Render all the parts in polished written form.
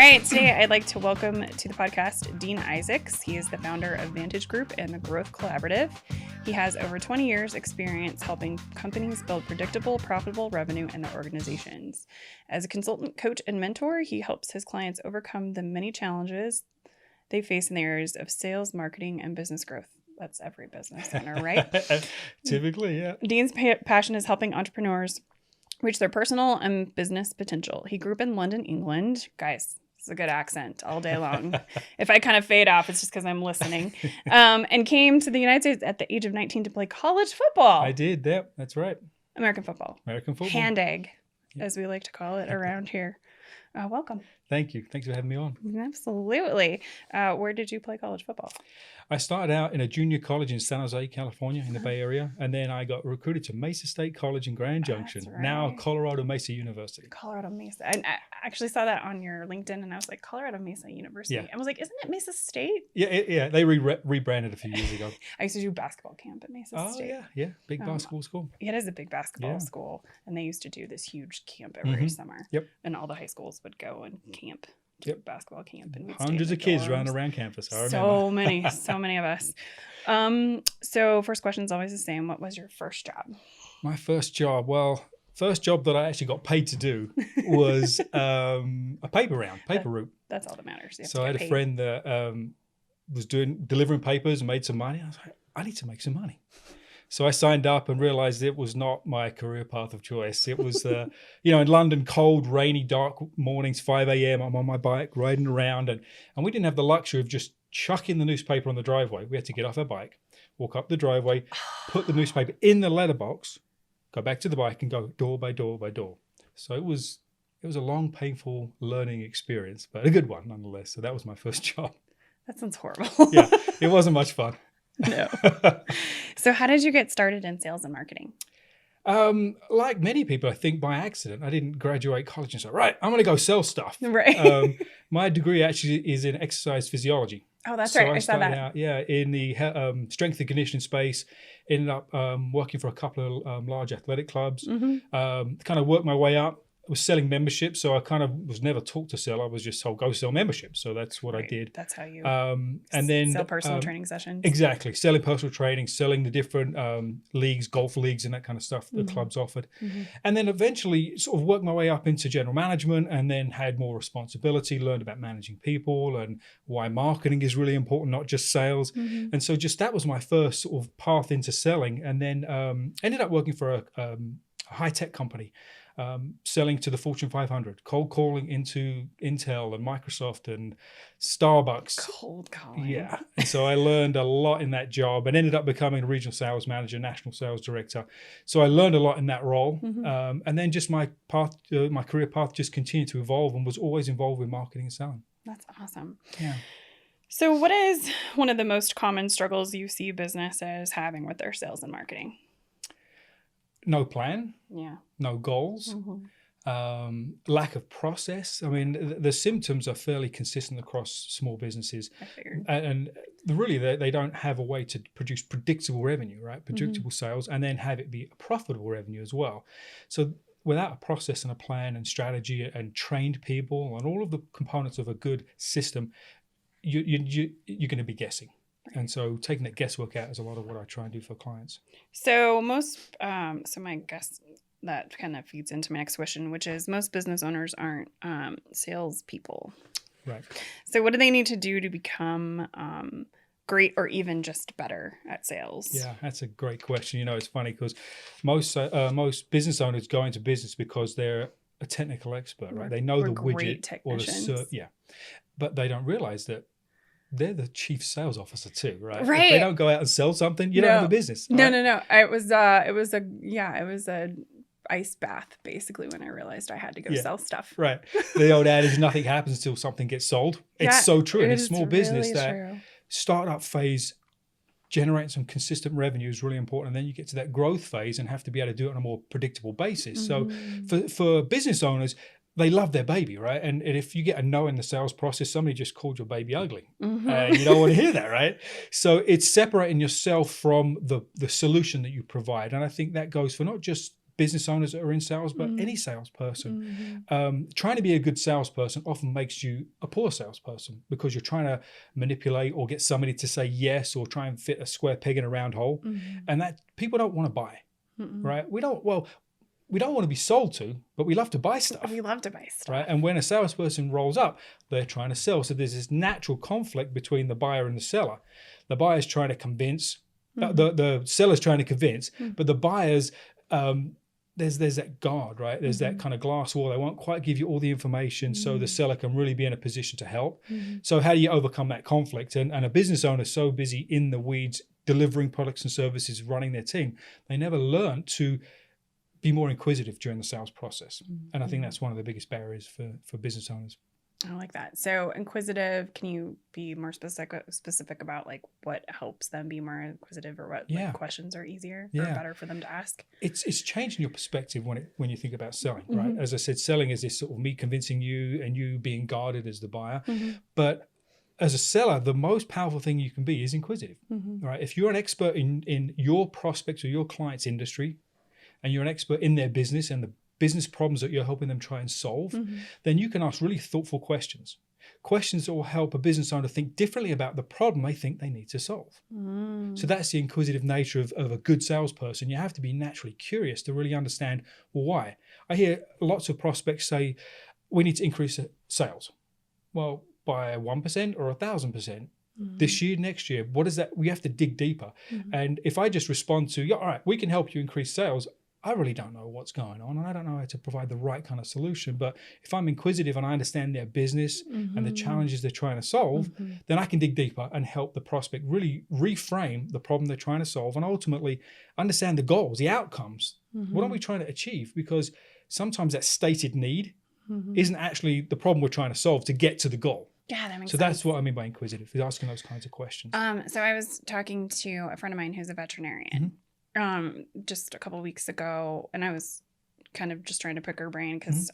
right, today I'd like to welcome to the podcast Dean Isaacs. He is the founder of Vantage Group and the Growth Collaborative. He has over 20 years experience helping companies build predictable, profitable revenue in their organizations. As a consultant, coach, and mentor, he helps his clients overcome the many challenges they face in the areas of sales, marketing, and business growth. That's every business owner, right? Typically, yeah. Dean's passion is helping entrepreneurs reach their personal and business potential. He grew up in London, England. Guys, it's a good accent all day long. If I kind of fade off, it's just because I'm listening. And came to the United States at the age of 19 to play college football. I did, yeah, that's right. American football. American football. Hand egg, as we like to call it around here. Welcome. Thank you. Thanks for having me on. Absolutely. Where did you play college football? I started out in a junior college in San Jose, California, in the Bay Area. And then I got recruited to Mesa State College in Grand Junction, That's right. Now Colorado Mesa University. Colorado Mesa. And I actually saw that on your LinkedIn and I was like, Colorado Mesa University. Yeah. I was like, isn't it Mesa State? Yeah. They rebranded a few years ago. I used to do basketball camp at Mesa State. Yeah. Big basketball school. It is a big basketball school. And they used to do this huge camp every Mm-hmm. summer. Yep. And all the high schools would go and camp. Yep. Basketball camp. And we'd stay in Hundreds the of kids dorms. running around campus. I remember. So many of us. So first question is always the same. What was your first job? My first job, first job that I actually got paid to do was a paper route. That's all that matters. So I had a friend that was delivering papers and made some money. I was like, I need to make some money. So I signed up and realized it was not my career path of choice. It was, in London, cold, rainy, dark mornings, 5 a.m. I'm on my bike riding around and we didn't have the luxury of just chucking the newspaper on the driveway. We had to get off our bike, walk up the driveway, put the newspaper in the letterbox, go back to the bike and go door by door by door. So it was a long, painful learning experience, but a good one nonetheless. So that was my first job. That sounds horrible. Yeah, it wasn't much fun. No. So how did you get started in sales and marketing? Like many people, I think by accident. I didn't graduate college and say, right, I'm going to go sell stuff. Right. My degree actually is in exercise physiology. Oh, that's right. I saw that. Out, in the strength and conditioning space. Ended up working for a couple of large athletic clubs. Mm-hmm. Kind of worked my way up. Was selling memberships, so I kind of was never taught to sell. I was just told go sell memberships. So that's what I did. That's how you and then sell personal training sessions. Exactly, selling personal training, selling the different leagues, golf leagues, and that kind of stuff that the clubs offered. Mm-hmm. And then eventually, sort of worked my way up into general management, and then had more responsibility. Learned about managing people and why marketing is really important, not just sales. Mm-hmm. And so, just that was my first sort of path into selling. And then ended up working for a high tech company. Selling to the Fortune 500, cold calling into Intel and Microsoft and Starbucks. Cold calling. Yeah. And so I learned a lot in that job and ended up becoming a regional sales manager, national sales director. So I learned a lot in that role. Mm-hmm. And then just my career path just continued to evolve and was always involved with marketing and selling. That's awesome. Yeah. So what is one of the most common struggles you see businesses having with their sales and marketing? No plan. Yeah. No goals. Mm-hmm. Lack of process. I mean, the symptoms are fairly consistent across small businesses. I figured. And really, they don't have a way to produce predictable revenue, right? Predictable sales, and then have it be a profitable revenue as well. So without a process and a plan and strategy and trained people and all of the components of a good system, you're going to be guessing. And so taking that guesswork out is a lot of what I try and do for clients. So my guess that kind of feeds into my next question, which is most business owners aren't salespeople. Right. So what do they need to do to become great or even just better at sales? Yeah, that's a great question. It's funny because most business owners go into business because they're a technical expert, right? They know the widget or the but they don't realize that they're the chief sales officer too, right? Right. If they don't go out and sell something, you don't have a business. No. It was a ice bath basically when I realized I had to go sell stuff. Right. The old adage, nothing happens until something gets sold. It's so true. In a small business, that startup phase, generating some consistent revenue is really important. And then you get to that growth phase and have to be able to do it on a more predictable basis. Mm-hmm. So for business owners, they love their baby, right? And if you get a no in the sales process, somebody just called your baby ugly. Mm-hmm. You don't want to hear that, right? So it's separating yourself from the solution that you provide. And I think that goes for not just business owners that are in sales, but any salesperson. Trying to be a good salesperson often makes you a poor salesperson because you're trying to manipulate or get somebody to say yes or try and fit a square peg in a round hole. And that people don't want to buy, right? We don't want to be sold to, but we love to buy stuff. We love to buy stuff. Right? And when a salesperson rolls up, they're trying to sell. So there's this natural conflict between the buyer and the seller. The buyer's trying to convince, the seller's trying to convince, but the buyer's, there's that guard, right? There's that kind of glass wall. They won't quite give you all the information so the seller can really be in a position to help. So how do you overcome that conflict? And a business owner is so busy in the weeds, delivering products and services, running their team, they never learn to be more inquisitive during the sales process. And I think that's one of the biggest barriers for business owners. I like that. So inquisitive, can you be more specific about like what helps them be more inquisitive or what like, questions are easier or better for them to ask? It's changing your perspective when you think about selling, right? As I said, selling is this sort of me convincing you and you being guarded as the buyer. But as a seller, the most powerful thing you can be is inquisitive, right? If you're an expert in your prospects or your client's industry, and you're an expert in their business and the business problems that you're helping them try and solve, then you can ask really thoughtful questions that will help a business owner think differently about the problem they think they need to solve. So that's the inquisitive nature of a good salesperson. You have to be naturally curious to really understand, well, why? I hear lots of prospects say, we need to increase sales. Well, by 1% or 1,000%. This year, next year, what is that? We have to dig deeper. And if I just respond to, all right, we can help you increase sales, I really don't know what's going on and I don't know how to provide the right kind of solution. But if I'm inquisitive and I understand their business and the challenges they're trying to solve, then I can dig deeper and help the prospect really reframe the problem they're trying to solve and ultimately understand the goals, the outcomes. What are we trying to achieve? Because sometimes that stated need isn't actually the problem we're trying to solve to get to the goal. Yeah, that makes sense. So that's what I mean by inquisitive, is asking those kinds of questions. So I was talking to a friend of mine who's a veterinarian. Just a couple of weeks ago, and I was kind of just trying to pick her brain because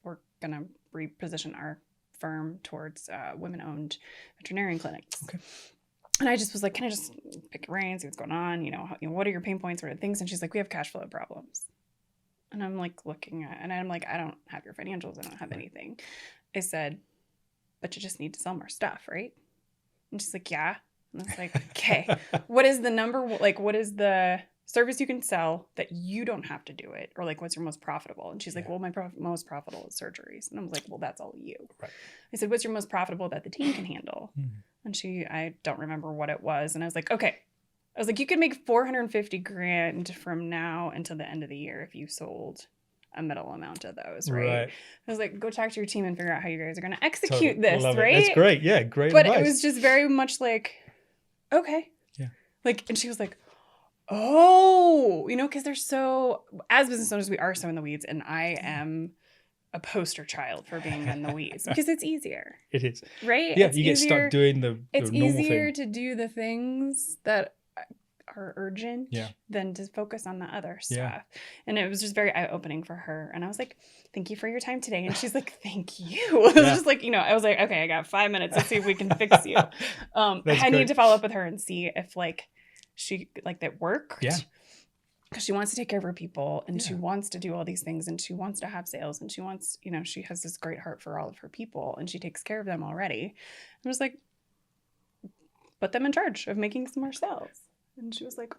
we're gonna reposition our firm towards women-owned veterinarian clinics. Okay. And I just was like, can I just pick your brain, see what's going on? What are your pain points, sort of things? And she's like, we have cash flow problems. And I'm like looking at, and I'm like, I don't have your financials. I don't have anything. I said, but you just need to sell more stuff, right? And she's like, yeah. And I was like, okay, what is the number? Like, what is the service you can sell that you don't have to do it? Or like, what's your most profitable? And she's like, well, my most profitable is surgeries. And I was like, well, that's all you. Right. I said, what's your most profitable that the team can handle? And I don't remember what it was. And I was like, okay. I was like, you could make $450,000 from now until the end of the year if you sold a middle amount of those, right? I was like, go talk to your team and figure out how you guys are going to execute this, right? That's great. Yeah, great But advice. it was just very much like, okay. Yeah. Like, and she was like, oh, because they're so, as business owners, we are so in the weeds. And I am a poster child for being in the weeds because it's easier. It is. Right? Yeah, you get stuck doing the normal thing. It's easier to do the things that are urgent than to focus on the other stuff. Yeah. And it was just very eye-opening for her. And I was like, thank you for your time today. And she's like, thank you. It was just like, I was like, okay, I got 5 minutes. Let's see if we can fix you. I need to follow up with her and see if like she like that worked. Yeah. Because she wants to take care of her people and she wants to do all these things and she wants to have sales and she wants, she has this great heart for all of her people and she takes care of them already. I was like, put them in charge of making some more sales. And she was like,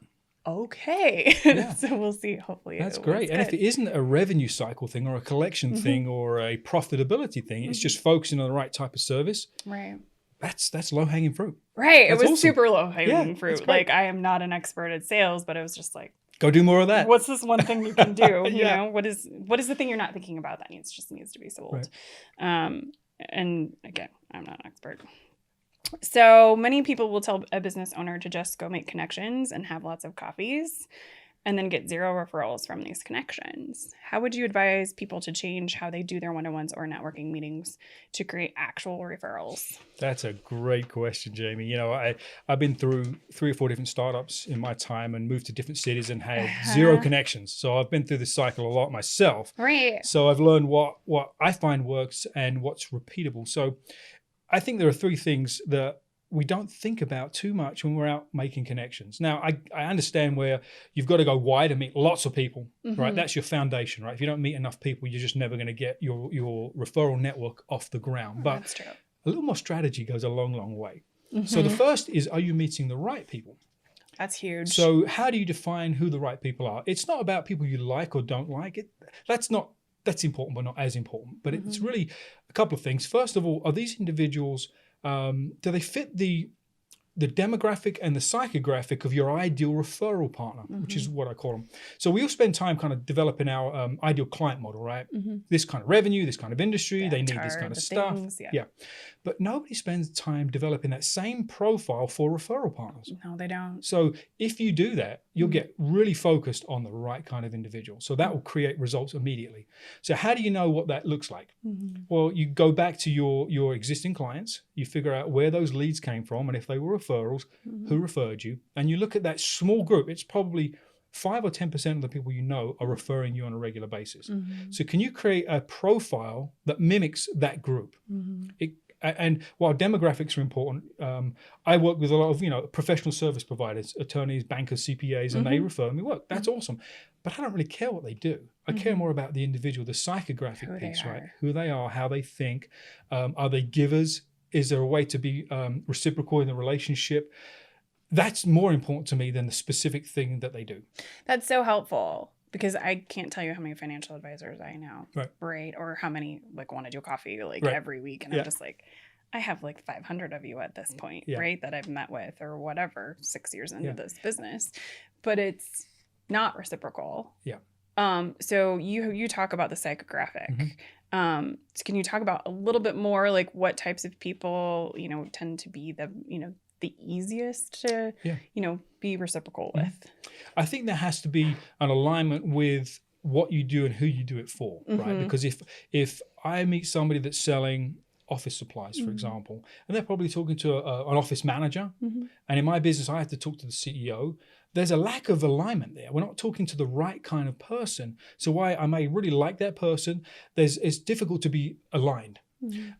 okay. Yeah. So we'll see. Hopefully that's great. And if it isn't a revenue cycle thing or a collection thing or a profitability thing, it's just focusing on the right type of service. Right. That's low-hanging fruit. Right. It was super low-hanging fruit. Like I am not an expert at sales, but it was just like, go do more of that. What's this one thing you can do? You know, what is the thing you're not thinking about that needs to be sold? Right. And again, I'm not an expert. So many people will tell a business owner to just go make connections and have lots of coffees and then get 0 referrals from these connections. How would you advise people to change how they do their one-on-ones or networking meetings to create actual referrals? That's a great question, Jamie. I've been through 3 or 4 different startups in my time and moved to different cities and had 0 connections. So I've been through this cycle a lot myself. Right. So I've learned what I find works and what's repeatable. So I think there are 3 things that we don't think about too much when we're out making connections. Now, I understand where you've got to go wide and meet lots of people, right? That's your foundation, right? If you don't meet enough people, you're just never going to get your referral network off the ground. But That's true. a little more strategy goes a long, long way. So the first is, are you meeting the right people? That's huge. So how do you define who the right people are? It's not about people you like or don't like. That's important, but not as important. But it's really a couple of things. First of all, are these individuals, do they fit the demographic and the psychographic of your ideal referral partner, which is what I call them. So we all spend time kind of developing our ideal client model, right? This kind of revenue, this kind of industry, they need this kind of stuff. Yeah. But nobody spends time developing that same profile for referral partners. No, they don't. So if you do that, you'll get really focused on the right kind of individual. So that will create results immediately. So how do you know what that looks like? Well, you go back to your existing clients, you figure out where those leads came from, and if they were referrals, who referred you, and you look at that small group. It's probably 5 or 10% of the people you know are referring you on a regular basis. So can you create a profile that mimics that group? And while demographics are important, I work with a lot of professional service providers, attorneys, bankers, CPAs, and they refer me work. That's awesome. But I don't really care what they do. I care more about the individual, the psychographic piece, right? Who they are, how they think. Are they givers? Is there a way to be reciprocal in the relationship? That's more important to me than the specific thing that they do. That's so helpful. Because I can't tell you how many financial advisors I know, right? Or how many want to do coffee every week. And I'm just I have 500 of you at this point, right? That I've met with or whatever, 6 years into this business. But it's not reciprocal. So you talk about the psychographic. So can you talk about a little bit more what types of people, tend to be the easiest to, be reciprocal with? I think there has to be an alignment with what you do and who you do it for, right? Because if I meet somebody that's selling office supplies, for example, and they're probably talking to an office manager, and in my business, I have to talk to the CEO, there's a lack of alignment there. We're not talking to the right kind of person. So while I may really like that person, it's difficult to be aligned.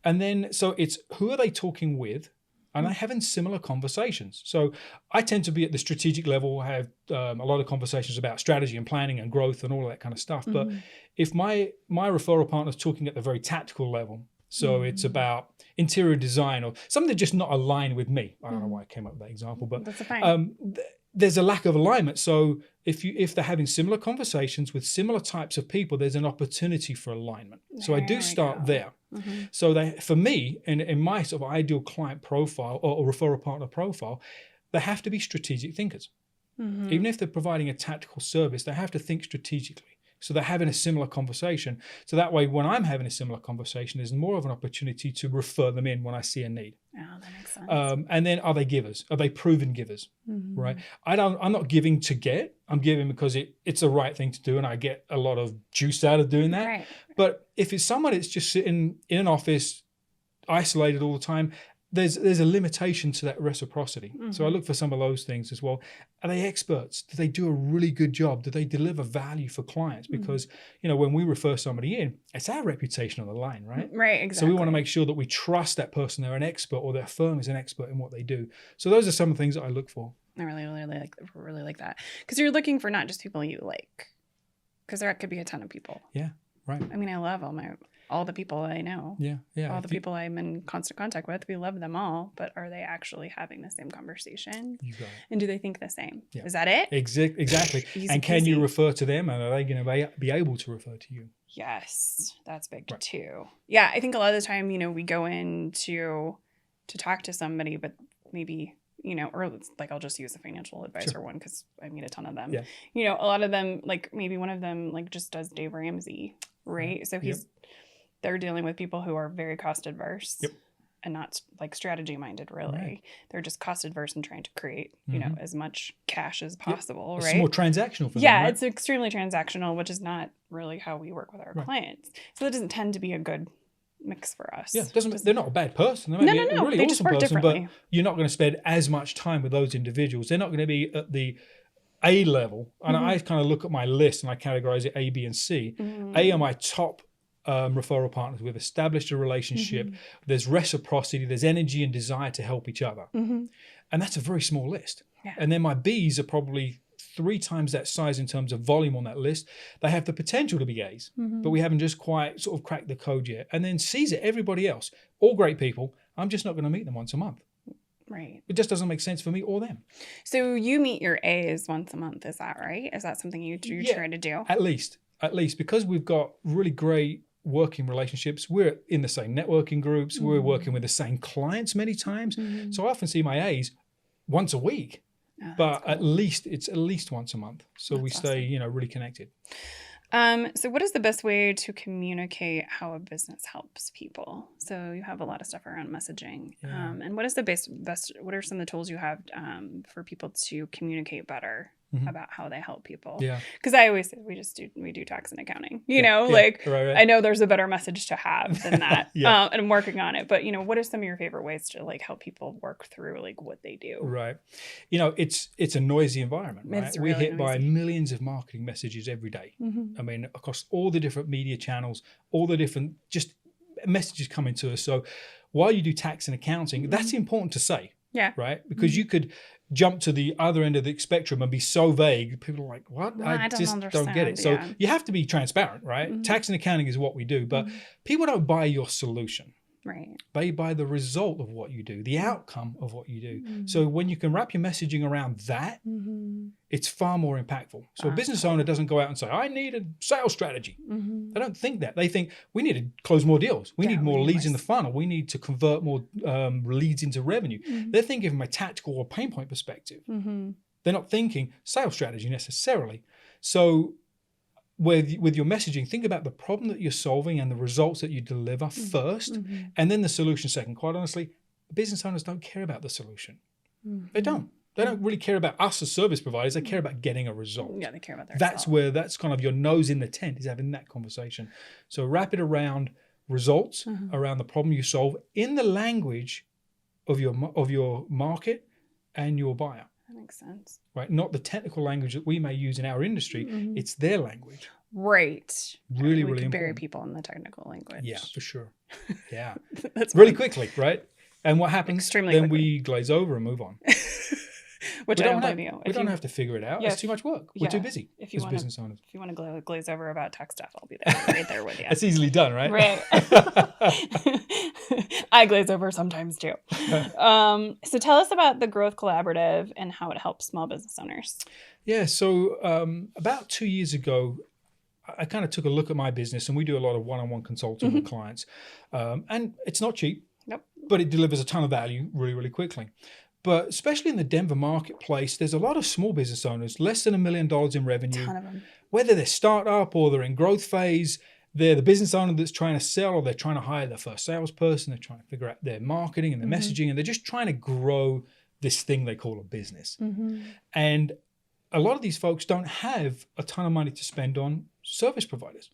And then, so it's who are they talking with? And they're having similar conversations. So I tend to be at the strategic level. I have a lot of conversations about strategy and planning and growth and all of that kind of stuff. But if my referral partner is talking at the very tactical level, so it's about interior design or something that's just not aligned with me. I don't know why I came up with that example, but that's fine. There's a lack of alignment. So if they're having similar conversations with similar types of people, there's an opportunity for alignment. So I do start there. So for me, in my sort of ideal client profile or referral partner profile, they have to be strategic thinkers. Even if they're providing a tactical service, they have to think strategically. So they're having a similar conversation. So that way, when I'm having a similar conversation, there's more of an opportunity to refer them in when I see a need. Oh, that makes sense. And then, are they givers? Are they proven givers? Right? I'm not giving to get. I'm giving because it's the right thing to do, and I get a lot of juice out of doing that. Right. But if it's someone that's just sitting in an office, isolated all the time, there's a limitation to that reciprocity. So I look for some of those things as well. Are they experts? Do they do a really good job? Do they deliver value for clients? Because, when we refer somebody in, it's our reputation on the line, right? Right, exactly. So we want to make sure that we trust that person. They're an expert or their firm is an expert in what they do. So those are some of the things that I look for. I really like that. Because you're looking for not just people you like. Because there could be a ton of people. Yeah, right. I mean, I love all the people I know. Yeah. All the people I'm in constant contact with, we love them all, but are they actually having the same conversation? You got it. And do they think the same? Yeah. Is that it? Exactly. And can you refer to them, and are they going to be able to refer to you? Yes, that's big too. Yeah, I think a lot of the time, we go in to talk to somebody, but maybe, or I'll just use the financial advisor one because I meet a ton of them. Yeah. A lot of them, maybe one of them just does Dave Ramsey, right? So they're dealing with people who are very cost adverse and not strategy minded, really. Right. They're just cost adverse and trying to create, as much cash as possible, right? It's more transactional for them, yeah, right? It's extremely transactional, which is not really how we work with our clients. So that doesn't tend to be a good mix for us. Yeah, they're not a bad person. They might be a really awesome person, but you're not going to spend as much time with those individuals. They're not going to be at the A level. And I kind of look at my list and I categorize it A, B, and C. A are my top referral partners. We've established a relationship. There's reciprocity. There's energy and desire to help each other. And that's a very small list. Yeah. And then my Bs are probably 3 times that size in terms of volume on that list. They have the potential to be A's, but we haven't just quite sort of cracked the code yet. And then C's are everybody else, all great people. I'm just not going to meet them once a month. Right. It just doesn't make sense for me or them. So you meet your A's once a month. Is that right? Is that something you try to do? At least, because we've got really great working relationships. We're in the same networking groups. We're working with the same clients many times. So I often see my A's once a week, but cool. It's at least once a month. So we stay, really connected. So what is the best way to communicate how a business helps people? So you have a lot of stuff around messaging. And what is the best, what are some of the tools you have for people to communicate better about how they help people? Yeah. Because I always say we do tax and accounting, right. I know there's a better message to have than that. And I'm working on it, but what are some of your favorite ways to help people work through what they do? Right. It's a noisy environment, right? It's We're really hit by millions of marketing messages every day. I mean, across all the different media channels, all the different just messages coming to us. So while you do tax and accounting, that's important to say. Yeah. Right. Because you could jump to the other end of the spectrum and be so vague. People are like, what? Well, I just don't get it. So you have to be transparent, right? Tax and accounting is what we do, but people don't buy your solution. Right. They buy the result of what you do, the outcome of what you do. So when you can wrap your messaging around that, it's far more impactful. So a business owner doesn't go out and say, I need a sales strategy. They don't think that. They think we need to close more deals. We need more leads in the funnel. We need to convert more leads into revenue. They're thinking from a tactical or pain point perspective. They're not thinking sales strategy necessarily. So with your messaging, think about the problem that you're solving and the results that you deliver first, and then the solution second. Quite honestly, business owners don't care about the solution. They don't. They don't really care about us as service providers. They care about getting a result. Yeah, they care about their result. That's kind of your nose in the tent, is having that conversation. So wrap it around results, around the problem you solve in the language of your market and your buyer. That makes sense. Right? Not the technical language that we may use in our industry. It's their language. Right. Really, we really can important. bury people in the technical language. Yeah, for sure. Yeah. That's really quickly, right? And what happens? Extremely then quickly. We glaze over and move on. Which I don't blame you. We don't have to figure it out. It's too much work. We're too busy as business owners. If you want to glaze over about tech stuff, I'll be there right there with you. That's easily done, right? Right. I glaze over sometimes too. So tell us about the Growth Collaborative and how it helps small business owners. Yeah. So about 2 years ago, I kind of took a look at my business, and we do a lot of one-on-one consulting with clients. And it's not cheap, but it delivers a ton of value really, really quickly. But especially in the Denver marketplace, there's a lot of small business owners, less than $1 million in revenue. A ton of them. Whether they're startup or they're in growth phase, they're the business owner that's trying to sell, or they're trying to hire their first salesperson. They're trying to figure out their marketing and their messaging, and they're just trying to grow this thing they call a business. And a lot of these folks don't have a ton of money to spend on service providers.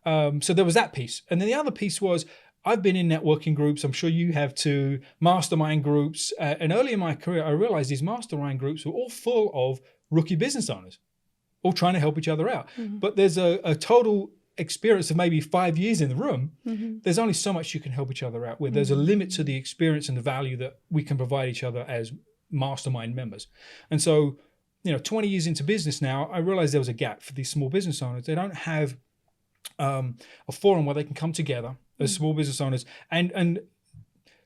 So there was that piece. And then the other piece was, I've been in networking groups. I'm sure you have too, mastermind groups. And early in my career, I realized these mastermind groups were all full of rookie business owners, all trying to help each other out. But there's a total experience of maybe 5 years in the room. There's only so much you can help each other out with. There's a limit to the experience and the value that we can provide each other as mastermind members. And so, 20 years into business now, I realized there was a gap for these small business owners. They don't have a forum where they can come together as small business owners and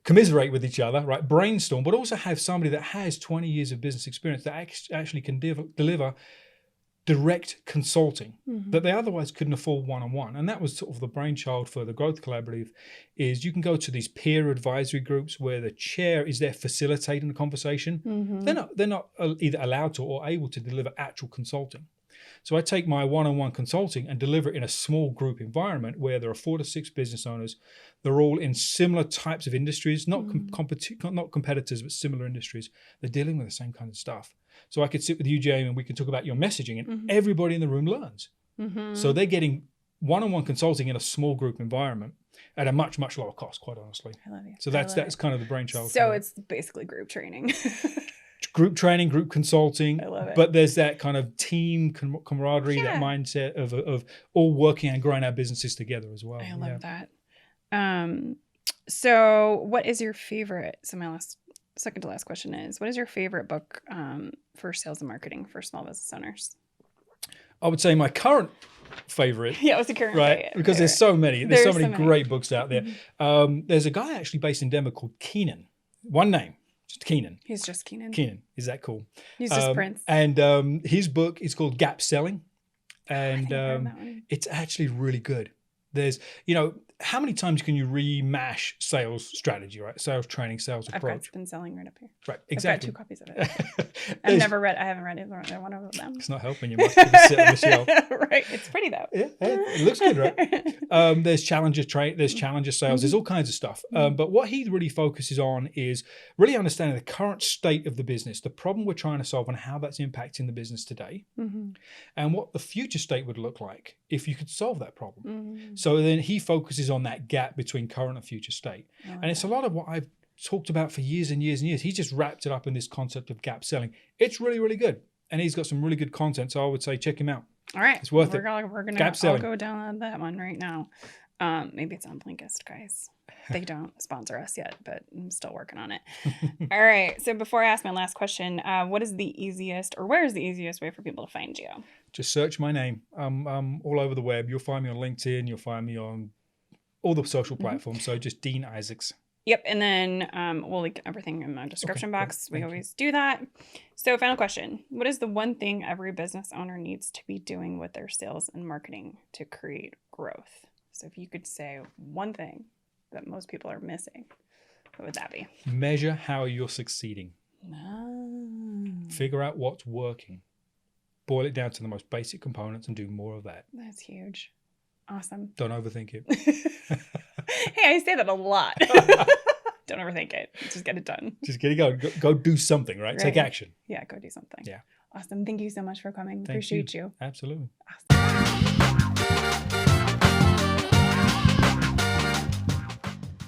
commiserate with each other, right? Brainstorm, but also have somebody that has 20 years of business experience that actually can deliver direct consulting that they otherwise couldn't afford one-on-one. And that was sort of the brainchild for the Growth Collaborative. Is you can go to these peer advisory groups where the chair is there facilitating the conversation. They're not either allowed to or able to deliver actual consulting. So I take my one-on-one consulting and deliver it in a small group environment where there are 4 to 6 business owners. They're all in similar types of industries, not competitors, but similar industries. They're dealing with the same kind of stuff. So I could sit with you, Jamie, and we can talk about your messaging, and everybody in the room learns. So they're getting one-on-one consulting in a small group environment at a much, much lower cost, quite honestly. I love you. So that's kind of the brainchild. So it's basically group training. group training, group consulting. I love it. But there's that kind of team camaraderie, that mindset of all working and growing our businesses together as well. I love that. So what is your favorite? So my second to last question is, what is your favorite book for sales and marketing for small business owners? I would say my current favorite. Yeah, what's the current right? Because favorite? there's so many. There's so many so many great books out there. There's a guy actually based in Denver called Keenan. One name, just Keenan. He's just Keenan. Keenan. Is that cool? He's just Prince. And his book is called Gap Selling. And that one. it's actually really good. There's, how many times can you remash sales strategy, right? Sales training, sales approach. I've been selling right up here. Right, exactly. I've got 2 copies of it. I haven't read either one of them. It's not helping you much to sit on the shelf. Right. It's pretty though. Yeah, it looks good, right? There's challenger there's challenger sales. There's all kinds of stuff. But what he really focuses on is really understanding the current state of the business, the problem we're trying to solve, and how that's impacting the business today, and what the future state would look like if you could solve that problem. So then he focuses on that gap between current and future state. And it's a lot of what I've talked about for years and years and years. He just wrapped it up in this concept of gap selling. It's really, really good. And he's got some really good content. So I would say check him out. All right. It's worth it. We're gonna Gap selling. I'll go down that one right now. Maybe it's on Blinkist, guys. They don't sponsor us yet, but I'm still working on it. All right. So before I ask my last question, where is the easiest way for people to find you? Just search my name. I'm all over the web. You'll find me on LinkedIn. You'll find me on all the social platforms. So just Dean Isaacs. Yep. And then we'll link everything in the description box. We always do that. So final question. What is the one thing every business owner needs to be doing with their sales and marketing to create growth? So if you could say one thing that most people are missing, what would that be? Measure how you're succeeding. Figure out what's working. Boil it down to the most basic components and do more of that. That's huge. Awesome. Don't overthink it. Hey, I say that a lot. Don't overthink it. Just get it done. Just get it going. Go do something, right? Take action. Yeah, go do something. Yeah. Awesome. Thank you so much for coming. Appreciate you. Absolutely. Awesome.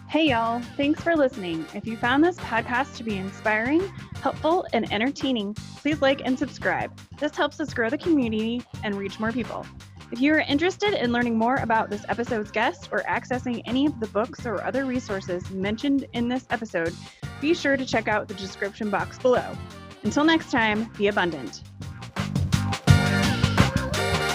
Hey, y'all. Thanks for listening. If you found this podcast to be inspiring, helpful, and entertaining, please like and subscribe. This helps us grow the community and reach more people. If you are interested in learning more about this episode's guest or accessing any of the books or other resources mentioned in this episode, be sure to check out the description box below. Until next time, be abundant.